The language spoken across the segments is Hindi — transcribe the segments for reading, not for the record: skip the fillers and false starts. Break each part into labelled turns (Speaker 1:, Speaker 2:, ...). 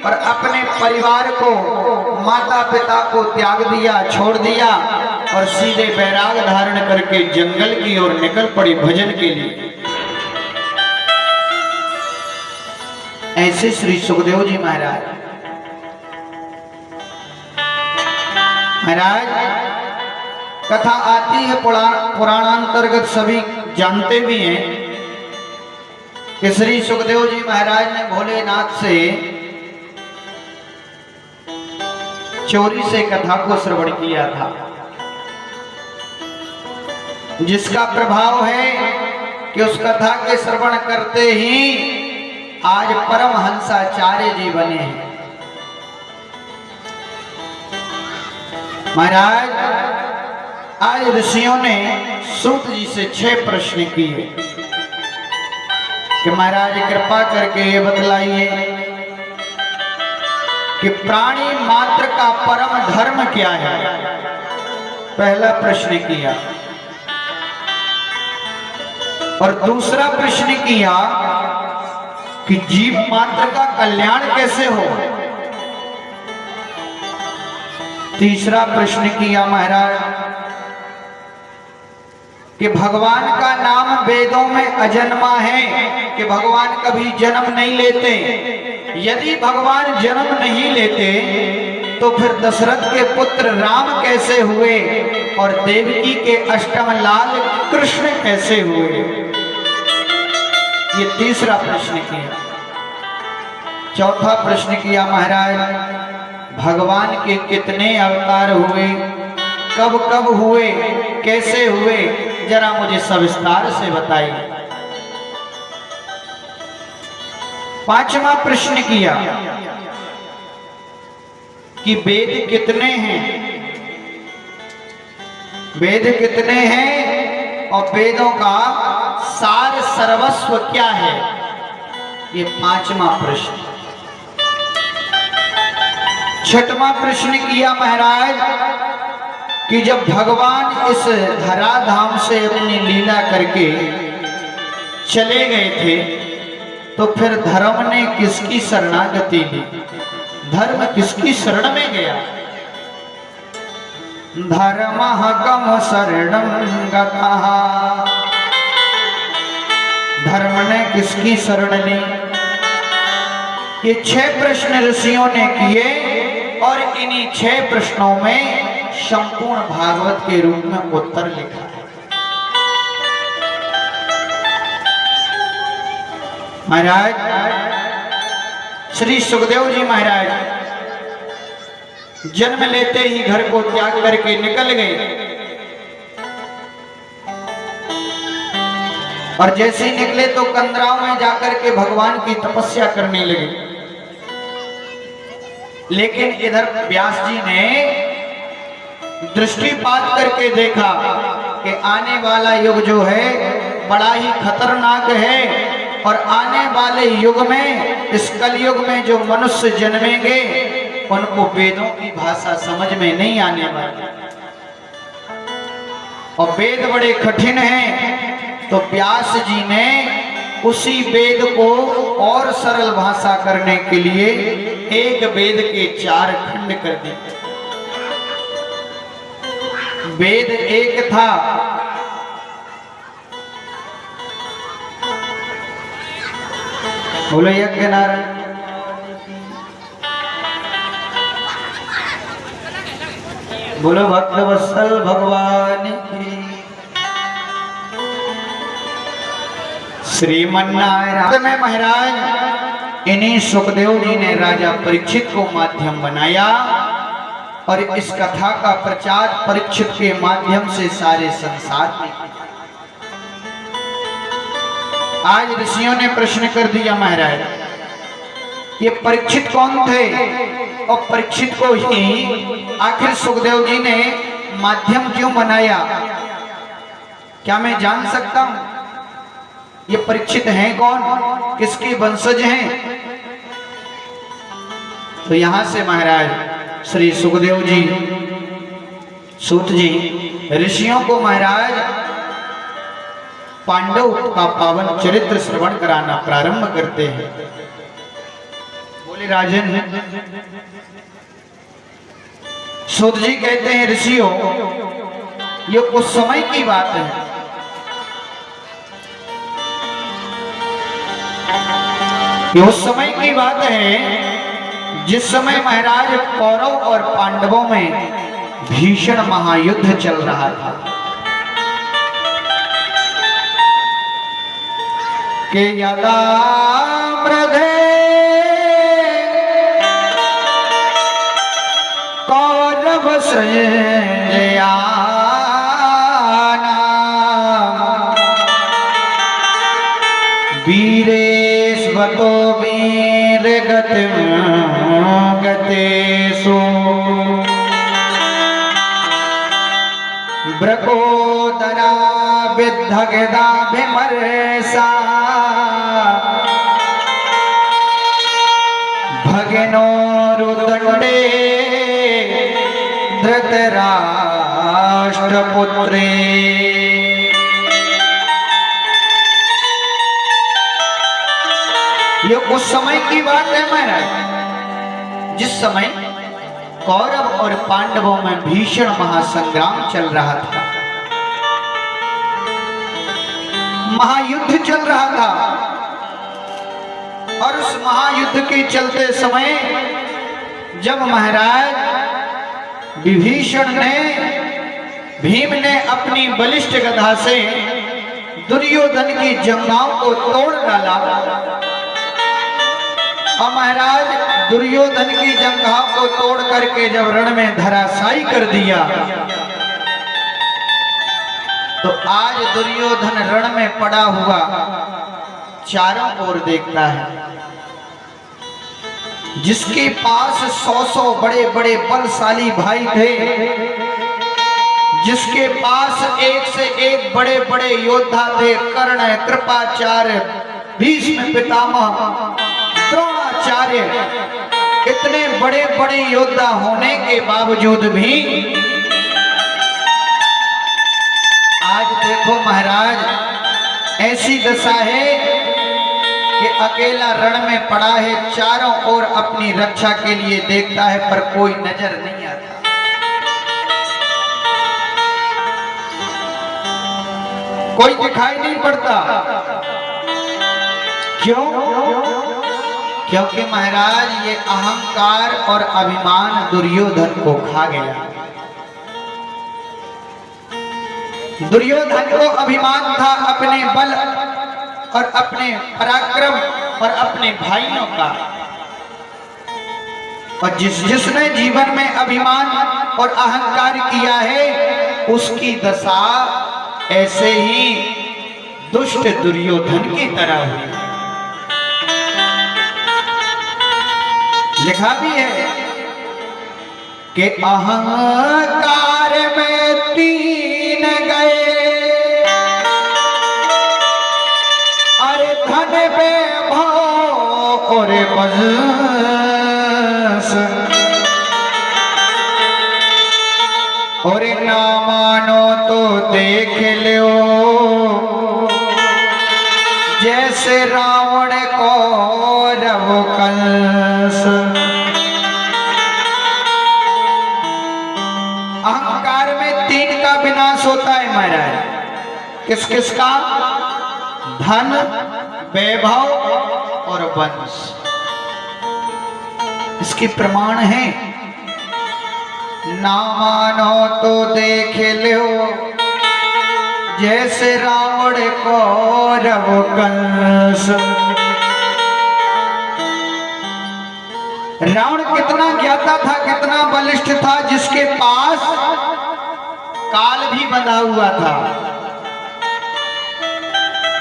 Speaker 1: और अपने परिवार को, माता पिता को त्याग दिया, छोड़ दिया और सीधे बैराग धारण करके जंगल की ओर निकल पड़ी भजन के लिए। ऐसे श्री सुखदेव जी महाराज कथा आती है पुराणांतर्गत, सभी जानते भी हैं कि श्री सुखदेव जी महाराज ने भोलेनाथ से चोरी से कथा को श्रवण किया था, जिसका प्रभाव है कि उस कथा के श्रवण करते ही आज परमहंसाचार्य जी बने हैं। महाराज आज ऋषियों ने सूत जी से 6 प्रश्न किए कि महाराज कृपा करके ये बतलाइए कि प्राणी मात्र का परम धर्म क्या है। पहला प्रश्न किया और दूसरा प्रश्न किया कि जीव मात्र का कल्याण कैसे हो। तीसरा प्रश्न किया महाराज कि भगवान का नाम वेदों में अजन्मा है, कि भगवान कभी जन्म नहीं लेते। यदि भगवान जन्म नहीं लेते तो फिर दशरथ के पुत्र राम कैसे हुए और देवकी के अष्टम लाल कृष्ण कैसे हुए। ये तीसरा प्रश्न किया। चौथा प्रश्न किया महाराज भगवान के कितने अवतार हुए, कब कब हुए, कैसे हुए, जरा मुझे सविस्तार से बताइए। पांचवा प्रश्न किया कि वेद कितने हैं, वेद कितने हैं और वेदों का सार सर्वस्व क्या है। ये पांचवा प्रश्न। छठवां प्रश्न किया महाराज कि जब भगवान इस धराधाम से अपनी लीला करके चले गए थे तो फिर धर्म ने किसकी शरणागति ली, धर्म किसकी शरण में गया। धर्मः कम शरणं गतः, धर्म ने किसकी शरण ली। ये 6 प्रश्न ऋषियों ने किए और इन्हीं 6 प्रश्नों में संपूर्ण भागवत के रूप में उत्तर लिखा है। महाराज श्री सुखदेव जी महाराज जन्म लेते ही घर को त्याग करके निकल गए और जैसे ही निकले तो कंदराव में जाकर के भगवान की तपस्या करने लगे। लेकिन इधर व्यास जी ने दृष्टिपात करके देखा कि आने वाला युग जो है बड़ा ही खतरनाक है और आने वाले युग में, इस कलयुग में जो मनुष्य जन्मेंगे उनको वेदों की भाषा समझ में नहीं आने वाली और वेद बड़े कठिन हैं। तो व्यास जी ने उसी वेद को और सरल भाषा करने के लिए एक वेद के 4 खंड कर दिए। वेद एक था, बोलो यज्ञ नारायण, बोलो भक्त वत्सल भगवान की। श्रीमन्नारायण में महाराज इन्हीं सुखदेव जी ने राजा परीक्षित को माध्यम बनाया और इस कथा का प्रचार परीक्षित के माध्यम से सारे संसार में। आज ऋषियों ने प्रश्न कर दिया महाराज ये परीक्षित कौन थे और परीक्षित को ही आखिर सुखदेव जी ने माध्यम क्यों बनाया, क्या मैं जान सकता हूं ये परीक्षित हैं कौन, किसके वंशज हैं। तो यहां से महाराज श्री सुखदेव जी सूत जी ऋषियों को महाराज पांडव का पावन चरित्र श्रवण कराना प्रारंभ करते हैं। राजन, सूत जी कहते हैं ऋषियों, ये उस समय की बात है, ये उस समय की बात है जिस समय महाराज कौरव और पांडवों में भीषण महायुद्ध चल रहा था। के यदा मृधे कौरव संजयाना वीरेश्वतो वीर गतिम गतेषु ब्रकोदरा विद्धगदाभिमर्षा भगिनोरुदण्डे धृतराष्ट्रपुत्रे। ये उस समय की बात है महाराज, जिस समय कौरव और पांडवों में भीषण महासंग्राम चल रहा था, महायुद्ध चल रहा था। और उस महायुद्ध के चलते समय जब महाराज विभीषण ने, भीम ने अपनी बलिष्ठ गदा से दुर्योधन की जंघाओं को तोड़ डाला और महाराज दुर्योधन की जंघाओं को तोड़ करके जब रण में धराशायी कर दिया, तो आज दुर्योधन रण में पड़ा हुआ चारों ओर देखता है। जिसके पास 100 बड़े बड़े बलशाली भाई थे, जिसके पास एक से एक बड़े बड़े योद्धा थे, कर्ण, कृपाचार्य, भीष्म पितामह, द्रोणाचार्य, इतने बड़े बड़े योद्धा होने के बावजूद भी आज देखो महाराज ऐसी दशा है कि अकेला रण में पड़ा है, चारों ओर अपनी रक्षा के लिए देखता है पर कोई नजर नहीं आता। कोई दिखाई नहीं पड़ता। क्यों? क्योंकि महाराज ये अहंकार और अभिमान दुर्योधन को खा गया। दुर्योधन को अभिमान था अपने बल और अपने पराक्रम और अपने भाइयों का, और जिसने जीवन में अभिमान और अहंकार किया है उसकी दशा ऐसे ही दुष्ट दुर्योधन की तरह हुई। लिखा भी है कि अहंकार में 3 गए, अरे धन वैभव और बस, और ना मानो तो देख लो जैसे रावण को रव कंस। अहंकार में 3 का विनाश होता है महाराज। किस किस का? धन, वैभव और वंश। इसके प्रमाण है, ना मानो तो देख लो जैसे रावण को रव कंस। रावण कितना ज्ञाता था, कितना बलिष्ठ था, जिसके पास काल भी बंधा हुआ था,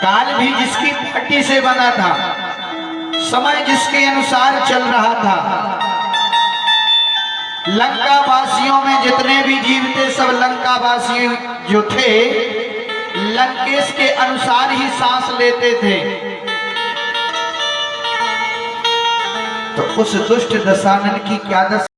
Speaker 1: काल भी जिसकी पट्टी से बना था, समय जिसके अनुसार चल रहा था। लंका वासियों में जितने भी जीव थे सब लंका वासी जो थे लंकेश के अनुसार ही सांस लेते थे। तो उस दुष्ट दशानन की क्या दशा